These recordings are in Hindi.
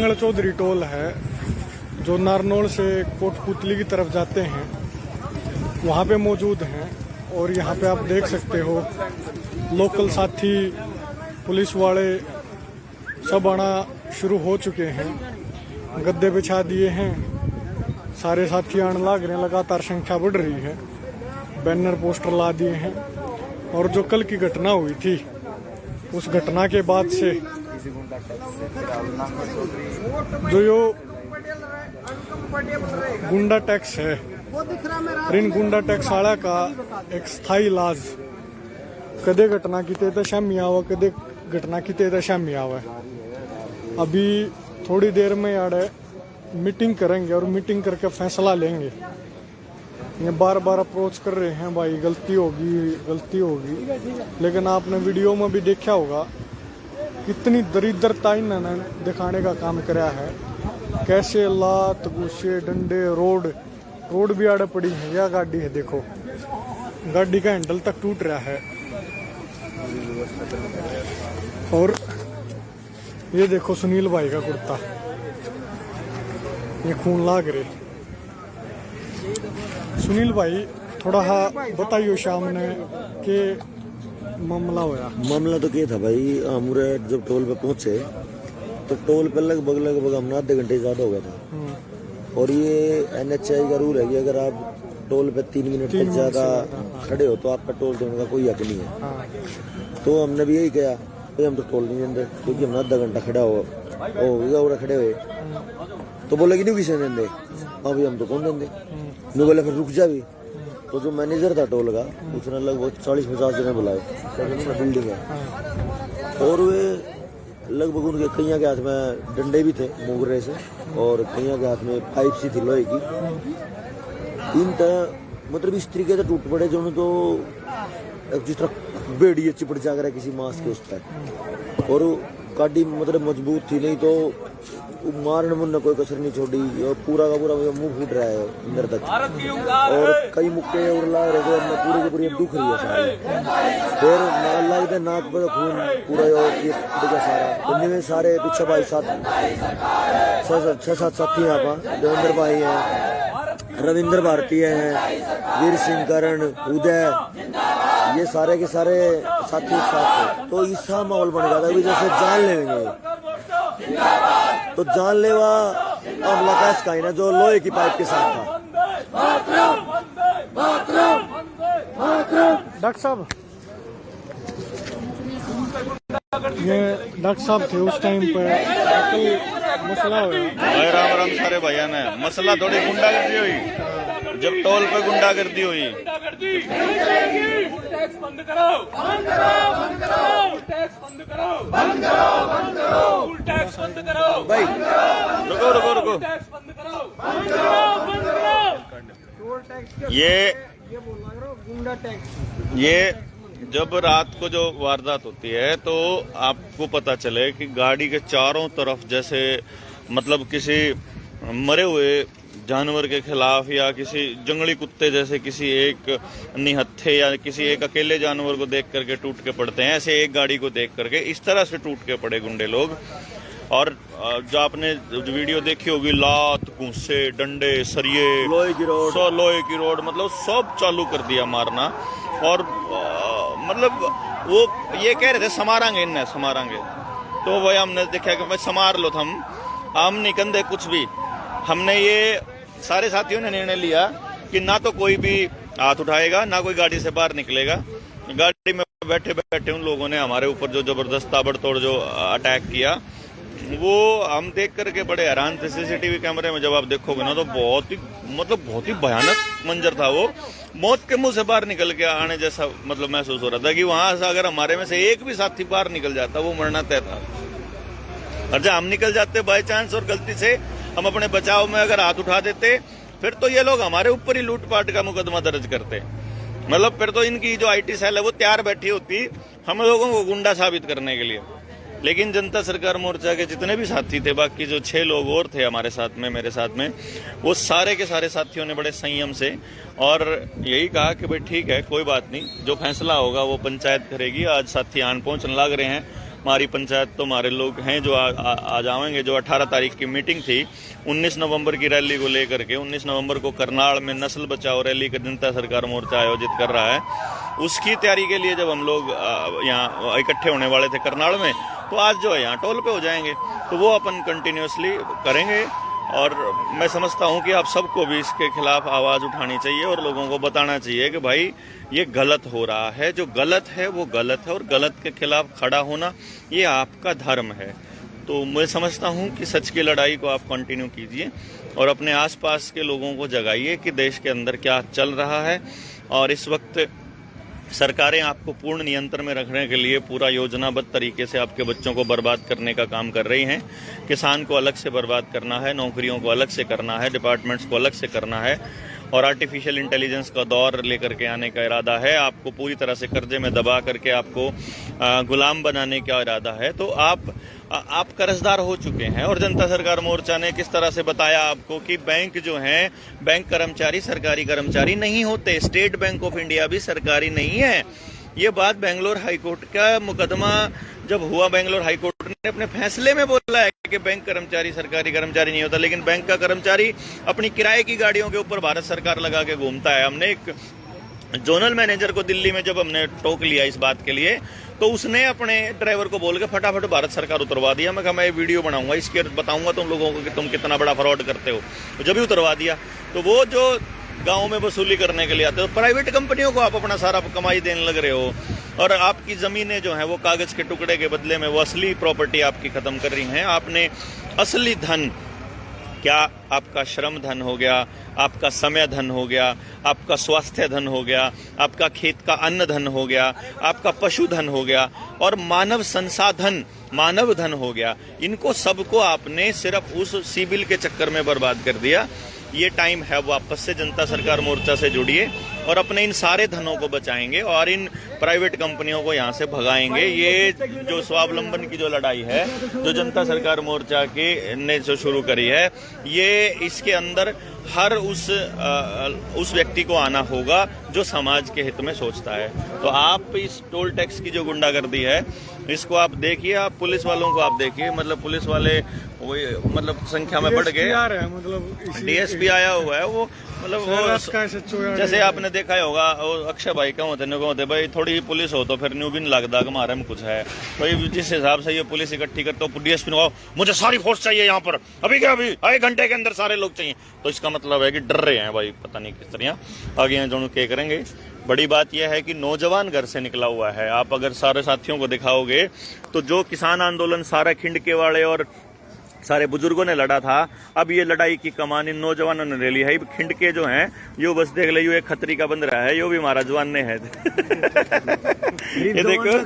मंगल चौधरी टोल है जो नारनौल से कोटपुतली की तरफ जाते हैं, वहाँ पे मौजूद हैं। और यहाँ पे आप देख सकते हो लोकल साथी पुलिस वाले सब आना शुरू हो चुके हैं, गद्दे बिछा दिए हैं, सारे साथी आने लग रहे हैं, लगातार संख्या बढ़ रही है, बैनर पोस्टर ला दिए हैं। और जो कल की घटना हुई थी उस घटना के बाद से जो यो गुंडा टैक्स है, इन गुंडा टैक्स वाला का एक स्थायी इलाज कदे घटना की ते शामी आवा, कदे घटना की ते शामी आवा। अभी थोड़ी देर में यार मीटिंग करेंगे और मीटिंग करके फैसला लेंगे। ये बार बार अप्रोच कर रहे हैं, भाई गलती होगी, लेकिन आपने वीडियो में भी देखा होगा कितनी दरिद्रता इन्होंने दिखाने का काम कराया है। कैसे लात गुस्से डंडे रोड भी आड़े पड़ी है। यह गाड़ी है, देखो गाड़ी का हैंडल तक टूट रहा है। और ये देखो सुनील भाई का कुर्ता, ये खून लाग रहे। सुनील भाई थोड़ा बताइयो सामने के मामला होया। मामला तो क्या था भाई, हमरे जब टोल पे पहुंचे तो टोल पे लगभग हमने आधे घंटे ज्यादा हो गया था। और ये NHAI का रूल है कि अगर आप टोल पे 3 मिनट तक ज्यादा खड़े हो तो आपका टोल देने का कोई हक नहीं है। तो हमने भी यही किया, भाई हम तो टोल नहीं देंगे, क्योंकि हमने आधा घंटा खड़ा हो खड़े हुए। तो बोले कि नहीं किसी ने देंगे, हाँ भाई हम तो कौन देंगे। नहीं बोले फिर रुक जा भी। तो जो मैनेजर था टोल का उसने लगभग 40-50 जने बुलाए, बिल्डिंग है। और वे लगभग उनके कईया के हाथ में डंडे भी थे मोगरे से, और कईया के हाथ में पाइप सी थी लोहे की। इन मतलब इस तरीके से टूट पड़े जो तो जिस तरह बेड़ी चिपट जा रहा है किसी मांस के उस पर। और गाड़ी मतलब मजबूत थी, नहीं तो मारने मुन्ने कोई कसर नहीं छोड़ी। और पूरा का पूरा मुंह फूट रहा है अंदर तक, और कई मुक्के और ला रहे थे, पूरी की पूरी दुख रही है सारी। फिर लगते नाक पर खून पूरा सारा में सारे पीछे भाई 6-7 साथी यहाँ पर देवेंद्र भाई हैं, रविंद्र भारती हैं, वीर सिंह करण उदय, ये सारे के सारे साथी एक साथ थे। तो ऐसा माहौल बन गया था जैसे जान लेंगे। तो जानलेवा हमला का इसका ही ना जो लोहे की पाइप के साथ था। डॉक्टर साहब, ये डॉक्टर साहब थे उस टाइम पर मसला हुआ। राम सारे भैया ने मसला थोड़ी गुंडागर्दी हुई, जब टोल पे गुंडागर्दी हुई। टैक्स बंद करो, टैक्स बंद करो भाई रुको टैक्स बंद करो। ये जब रात को जो वारदात होती है तो आपको पता चले कि गाड़ी के चारों तरफ जैसे मतलब किसी मरे हुए जानवर के खिलाफ या किसी जंगली कुत्ते जैसे किसी एक निहत्थे या किसी एक अकेले जानवर को देख करके टूट के पड़ते हैं, ऐसे एक गाड़ी को देख करके इस तरह से टूट के पड़े गुंडे लोग। और जो आपने जो वीडियो देखी होगी, लात घूंसे डंडे सरिये लोहे की रोड मतलब सब चालू कर दिया मारना। और मतलब वो ये कह रहे थे समारांगे। तो वही हमने देखा कि भाई समार लो, हम नहीं कंधे कुछ भी। हमने ये सारे साथियों ने निर्णय लिया कि ना तो कोई भी हाथ उठाएगा, ना कोई गाड़ी से बाहर निकलेगा। गाड़ी में बैठे बैठे उन लोगों ने हमारे ऊपर जो जबरदस्त ताबड़तोड़ जो अटैक किया, वो हम देख करके बड़े हैरान थे। CCTV कैमरे में जब आप देखोगे ना तो बहुत ही भयानक मंजर था। वो मौत के मुंह से बाहर निकल के आने जैसा मतलब महसूस हो रहा था कि वहां से अगर हमारे में से एक भी साथी बाहर निकल जाता वो मरना तय था। और जब हम निकल जाते बाय चांस और गलती से हम अपने बचाव में अगर हाथ उठा देते, फिर तो ये लोग हमारे ऊपर ही लूटपाट का मुकदमा दर्ज करते। मतलब फिर तो इनकी जो IT सेल है वो तैयार बैठी होती हम लोगों को गुंडा साबित करने के लिए। लेकिन जनता सरकार मोर्चा के जितने भी साथी थे, बाकी जो 6 लोग और थे हमारे साथ में, मेरे साथ में, वो सारे के सारे साथियों ने बड़े संयम से और यही कहा कि भाई ठीक है कोई बात नहीं, जो फैसला होगा वो पंचायत करेगी। आज साथी आन पहुंचने लग रहे हैं हमारी पंचायत तो हमारे लोग हैं जो आ जाएंगे। जो 18 तारीख की मीटिंग थी 19 नवंबर की रैली को लेकर के, 19 नवंबर को करनाल में नस्ल बचाओ रैली का जनता सरकार मोर्चा आयोजित कर रहा है, उसकी तैयारी के लिए जब हम लोग यहाँ इकट्ठे होने वाले थे करनाल में, तो आज जो है यहाँ टोल पे हो जाएंगे, तो वो अपन कंटिन्यूसली करेंगे। और मैं समझता हूं कि आप सबको भी इसके खिलाफ आवाज उठानी चाहिए और लोगों को बताना चाहिए कि भाई ये गलत हो रहा है, जो गलत है वो गलत है और गलत के खिलाफ खड़ा होना ये आपका धर्म है। तो मैं समझता हूं कि सच की लड़ाई को आप कंटिन्यू कीजिए और अपने आसपास के लोगों को जगाइए कि देश के अंदर क्या चल रहा है। और इस वक्त सरकारें आपको पूर्ण नियंत्रण में रखने के लिए पूरा योजनाबद्ध तरीके से आपके बच्चों को बर्बाद करने का काम कर रही हैं। किसान को अलग से बर्बाद करना है, नौकरियों को अलग से करना है, डिपार्टमेंट्स को अलग से करना है और आर्टिफिशियल इंटेलिजेंस का दौर लेकर के आने का इरादा है। आपको पूरी तरह से कर्जे में दबा करके आपको गुलाम बनाने का इरादा है। तो आप कर्जदार हो चुके हैं। और जनता सरकार मोर्चा ने किस तरह से बताया आपको कि बैंक जो है, बैंक कर्मचारी सरकारी कर्मचारी नहीं होते। स्टेट बैंक ऑफ इंडिया भी सरकारी नहीं है। ये बात बेंगलोर हाईकोर्ट का मुकदमा जब हुआ, बेंगलोर हाईकोर्ट ने अपने फैसले में बोला है कि बैंक कर्मचारी सरकारी कर्मचारी नहीं होता, लेकिन बैंक का कर्मचारी अपनी किराए की गाड़ियों के ऊपर भारत सरकार लगा के घूमता है। हमने एक जोनल मैनेजर को दिल्ली में जब हमने टोक लिया इस बात के लिए, तो उसने अपने ड्राइवर को बोल के फटाफट भारत सरकार उतरवा दिया। मैं कहा मैं वीडियो बनाऊंगा, इसके बताऊंगा तुम लोगों को कि तुम कितना बड़ा फ्रॉड करते हो। तो जब भी उतरवा दिया, तो वो जो गांव में वसूली करने के लिए आते हो, प्राइवेट कंपनियों को आप अपना सारा कमाई देने लग रहे हो और आपकी जमीनें जो हैं वो कागज के टुकड़े के बदले में वो असली प्रॉपर्टी आपकी खत्म कर रही हैं। आपने असली धन, क्या आपका श्रम धन हो गया, आपका समय धन हो गया, आपका स्वास्थ्य धन हो गया, आपका खेत का अन्न धन हो गया, आपका पशु धन हो गया और मानव संसाधन मानव धन हो गया, इनको सबको आपने सिर्फ उस सिविल के चक्कर में बर्बाद कर दिया। ये टाइम है वापस से जनता सरकार मोर्चा से जुड़िए और अपने इन सारे धनों को बचाएंगे और इन प्राइवेट कंपनियों को यहाँ से भगाएंगे। ये जो स्वावलंबन की जो लड़ाई है, जो जनता सरकार मोर्चा के ने जो शुरू करी है, ये इसके अंदर हर उस व्यक्ति को आना होगा जो समाज के हित में सोचता है। तो आप इस टोल टैक्स की जो गुंडागर्दी है इसको आप देखिए, आप पुलिस वालों को आप देखिए, मतलब पुलिस वाले वही मतलब संख्या में बढ़ गए, मतलब डीएसपी आया हुआ है वो, मतलब वो जैसे आपने देखा ही होगा वो अक्षय भाई क्यों होते भाई, थोड़ी पुलिस हो तो फिर न्यू बिन लगता कि हमारे में कुछ है भाई। जिस हिसाब से ये पुलिस इकट्ठी करते हो, डीएसपी ने मुझे सारी फोर्स चाहिए यहाँ पर अभी क्या अभी 1 घंटे के अंदर सारे लोग चाहिए, तो इसका मतलब है कि डर रहे हैं भाई, पता नहीं किस तरह आगे जो क्या करेंगे। बड़ी बात यह है कि नौजवान घर से निकला हुआ है। आप अगर सारे साथियों को दिखाओगे तो जो किसान आंदोलन सारा खिंडके वाले और सारे बुजुर्गों ने लड़ा था, अब ये लड़ाई की कमान इन नौजवानों ने ले ली है। खिंडके जो हैं यो बस देख ले, यो एक खतरी का बंद रहा है, यो भी हमारा जवान ने है। ये देखो,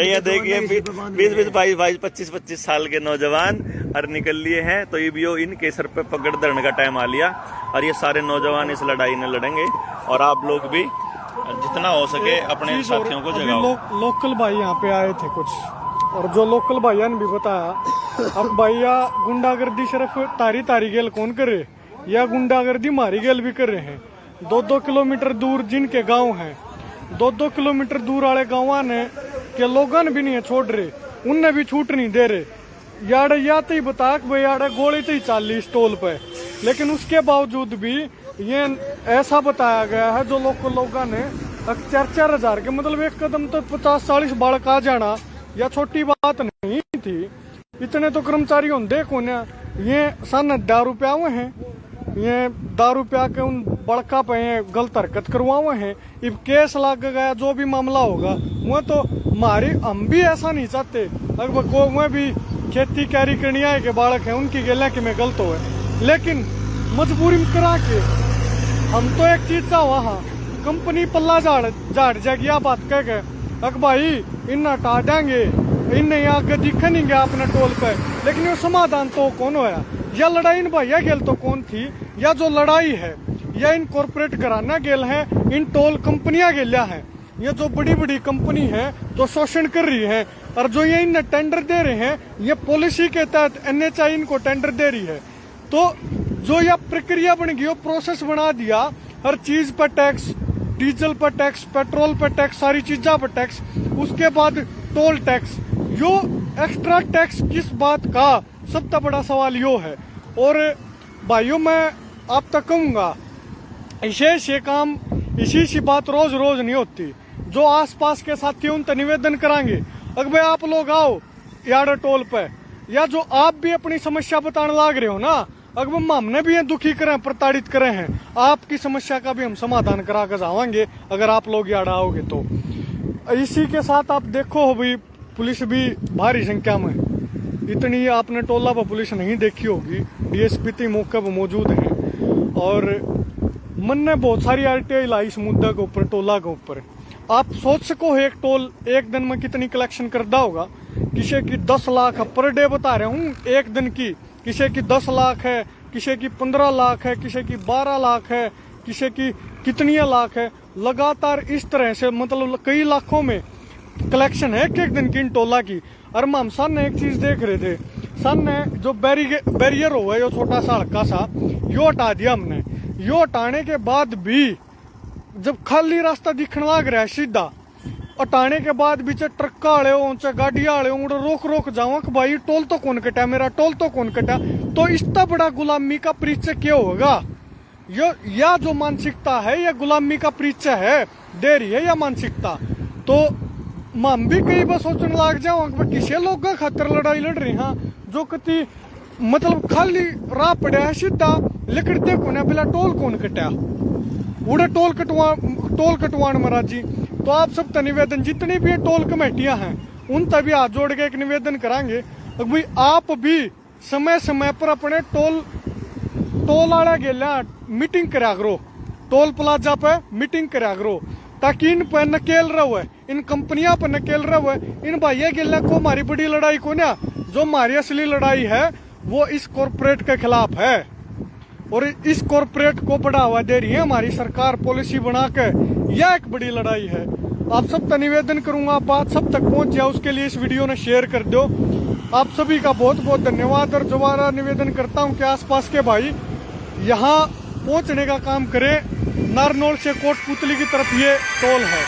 ये देखिए 20-20, 22-22, 25-25 साल के नौजवान और निकल लिए हैं। तो ये भी इनके सर पे पकड़ धरने का टाइम आ लिया और ये सारे नौजवान इस लड़ाई में लड़ेंगे और आप लोग भी जितना हो सके अपने साथियों को जगाओ। लोकल भाई यहाँ पे आए थे कुछ, और जो लोकल भाइया ने भी बताया, अब भैया गुंडागर्दी सिर्फ तारी गेल कौन करे, या गुंडागर्दी मारी गेल भी कर रहे हैं। 2-2 किलोमीटर दूर जिनके गांव हैं, 2-2 किलोमीटर दूर वाले गाँव ने के लोगन भी नहीं छोड़ रहे, उनने भी छूट नहीं दे रहे। याड़े या तो ही बता भाई याड़े गोली तो ही चाल ली टोल पे, लेकिन उसके बावजूद भी ये ऐसा बताया गया है जो लोगों ने 4-4 हजार के, मतलब एक कदम तो 50-40 बालक आ जाना या छोटी बात नहीं थी। इतने तो कर्मचारी होंगे कौन, ये सन दारू पिया हुए हैं, ये दारू पिया के उन बड़का पे गलत हरकत करवा हुए हैं। अब केस लग गया, जो भी मामला होगा वो तो हमारी, हम भी ऐसा नहीं चाहते अगर को वह भी खेती कैरी करनी आए के बालक है उनकी गेला कि मैं गलत हो, लेकिन मजबूरी में करा के हम तो एक चीज था वहाँ कंपनी पल्ला झाड़ जाएगी बात कह के अक भाई इन हटा देंगे, इन आगे दिखे नहीं गया अपने टोल पे, लेकिन ये समाधान तो कौन होया, या लड़ाई इन भैया गेल तो कौन थी, या जो लड़ाई है या इन कॉर्पोरेट घराना गेल है, इन टोल कंपनियां गेलिया है, ये जो बड़ी बड़ी कंपनी है जो शोषण कर रही है और जो ये इन टेंडर दे रहे हैं, ये पॉलिसी के तहत NHI इनको टेंडर दे रही है। तो जो यह प्रक्रिया बन गई, प्रोसेस बना दिया, हर चीज पर टैक्स, डीजल पर टैक्स, पेट्रोल पर टैक्स, सारी चीजों पर टैक्स, उसके बाद टोल टैक्स, यो एक्स्ट्रा टैक्स किस बात का, सबसे बड़ा सवाल यो है। और भाइयों मैं आप तक कहूँगा ये काम इसी सी बात रोज रोज नहीं होती। जो आसपास के साथी उन तक निवेदन कराएंगे, अगर भाई आप लोग आओ यार टोल पे, या जो आप भी अपनी समस्या बताने लाग रहे हो ना, अगर हमने भी दुखी करें, प्रताड़ित करे हैं, आपकी समस्या का भी हम समाधान करा कर जाएंगे अगर आप लोग यार आओगे तो। इसी के साथ आप देखो भाई पुलिस भी भारी संख्या में, इतनी आपने टोला पर पुलिस नहीं देखी होगी, डीएसपी ती मौके पर मौजूद है। और मन ने बहुत सारी आरटीआई लाई इस मुद्दे के ऊपर, टोला के ऊपर। आप सोच सको एक टोल एक दिन में कितनी कलेक्शन करता होगा। किसी की 10 लाख पर डे बता रहा हूँ एक दिन की, किसी की 10 लाख है, किसी की 15 लाख है, किसी की 12 लाख है, किसी की कितनी लाख है। लगातार इस तरह से मतलब कई लाखों में कलेक्शन है एक दिन की इन टोला की। और हम सामने एक चीज देख रहे थे, सामने जो बैरियर हुआ है जो छोटा सा हल्का सा, यो हटा दिया हमने। यो हटाने के बाद भी जब खाली रास्ता दिखने लग रहा है सीधा, हटाने के बाद भी चाहे ट्रक वाले हो चाहे गाड़ी वाले हो, रोक जाऊँ कि भाई टोल तो कौन कटा, मेरा टोल तो कौन कटा। तो इतना बड़ा गुलामी का परिचय क्या होगा? या जो मानसिकता है या गुलामी का परिचय है दे रही है या मानसिकता। तो हम भी कई बार सोचने लग जाओ किसी लोग का खातर लड़ाई लड़ रही हैं जो कति मतलब खाली राह पड़ा है सीधा, लेकिन देखो ना बिला टोल कौन कटा, उड़े टोल कटवान महाराज जी। तो आप सब तक निवेदन, जितनी भी टोल कमेटियां हैं उन तभी हाथ जोड़ के एक निवेदन कराएंगे, भाई आप भी समय समय पर अपने टोल वाले गेला मीटिंग करा करो, टोल प्लाजा पे मीटिंग करा करो, ताकि इन पर नकेल रहो है, इन कंपनियां पर नकेल रहो है। इन भाइयों गेला को हमारी बड़ी लड़ाई को ना, जो हमारी असली लड़ाई है वो इस कॉरपोरेट के खिलाफ है। और इस कॉरपोरेट को बढ़ावा दे रही है हमारी सरकार पॉलिसी बना के, यह एक बड़ी लड़ाई है। आप सब तक निवेदन करूंगा बात सब तक पहुंच जाए, उसके लिए इस वीडियो ने शेयर कर दो। आप सभी का बहुत बहुत धन्यवाद। और दोबारा निवेदन करता हूं कि आसपास के भाई यहाँ पहुंचने का काम करें। नारनौल से कोटपुतली की तरफ ये टोल है।